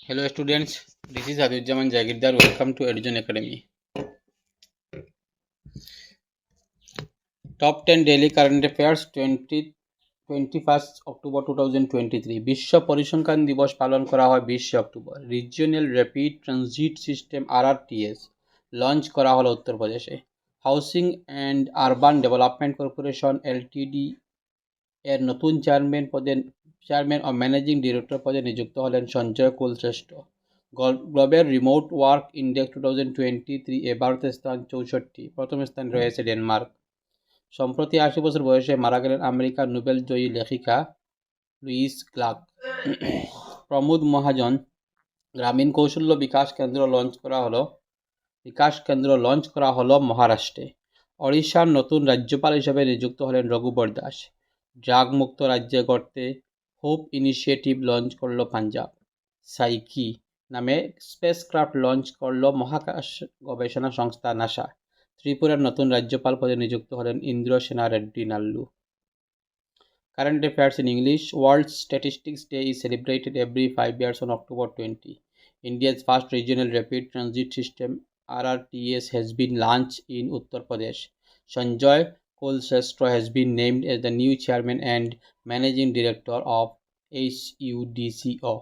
Hello students, this is Adujjaman Jagirdar. Welcome to Education Academy. Top 10 Daily Current Affairs 21st October 2023 বিশ্ব পরিসংখ্যান দিবস পালন করা হয় 20 October. Regional rapid transit system RRTS launch করা হলো উত্তরপ্রদেশে। Housing and urban development corporation LTD এর নতুন চেয়ারম্যান ও ম্যানেজিং ডিরেক্টর পদে নিযুক্ত হলেন Sanjay Kulshreshtha. Global remote work index 2023 এ ভারতের স্থান 64, প্রথম স্থানে রয়েছে ডেনমার্ক। সম্প্রতি 80 বছর বয়সে মারা গেলেন আমেরিকার নোবেল জয়ী লেখিকা লুইস ক্লার্ক। প্রমোদ মহাজন গ্রামীণ কৌশল্য বিকাশ কেন্দ্র লঞ্চ করা হলো মহারাষ্ট্রে। ওড়িশার নতুন রাজ্যপাল হিসেবে নিযুক্ত হলেন রঘুবর দাস। ড্রাগ মুক্ত রাজ্যে গড়তে হোপ ইনিশিয়েটিভ লঞ্চ করল পাঞ্জাব। সাইকি নামে স্পেসক্রাফট লঞ্চ করল মহাকাশ গবেষণা সংস্থা নাসা। ত্রিপুরার নতুন রাজ্যপাল পদে নিযুক্ত হলেন Indrasena Reddy Nallu. Current affairs in English. World Statistics Day is celebrated every 5 years on October 20. India's first regional rapid transit system RRTS has been launched in Uttar Pradesh. Sanjay Kulshrestha has been named as the new chairman and managing director of SUDCO.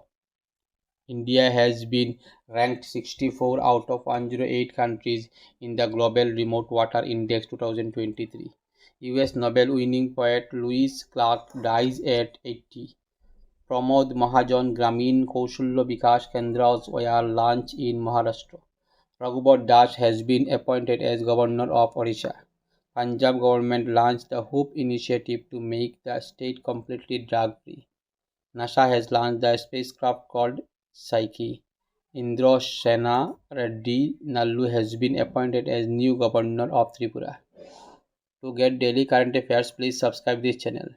India has been ranked 64 out of 108 countries in the Global Remote Water Index 2023. US Nobel-winning poet Louis Clark dies at 80. Pramod Mahajan Gramin Kaushalya Vikas Kendras were launched in Maharashtra. Raghubar Das has been appointed as Governor of Odisha. Punjab government launched the Hope initiative to make the state completely drug-free. NASA has launched the spacecraft called Psyche. Indrasena Reddy Nallu has been appointed as new Governor of Tripura. To get daily current affairs, please subscribe this channel.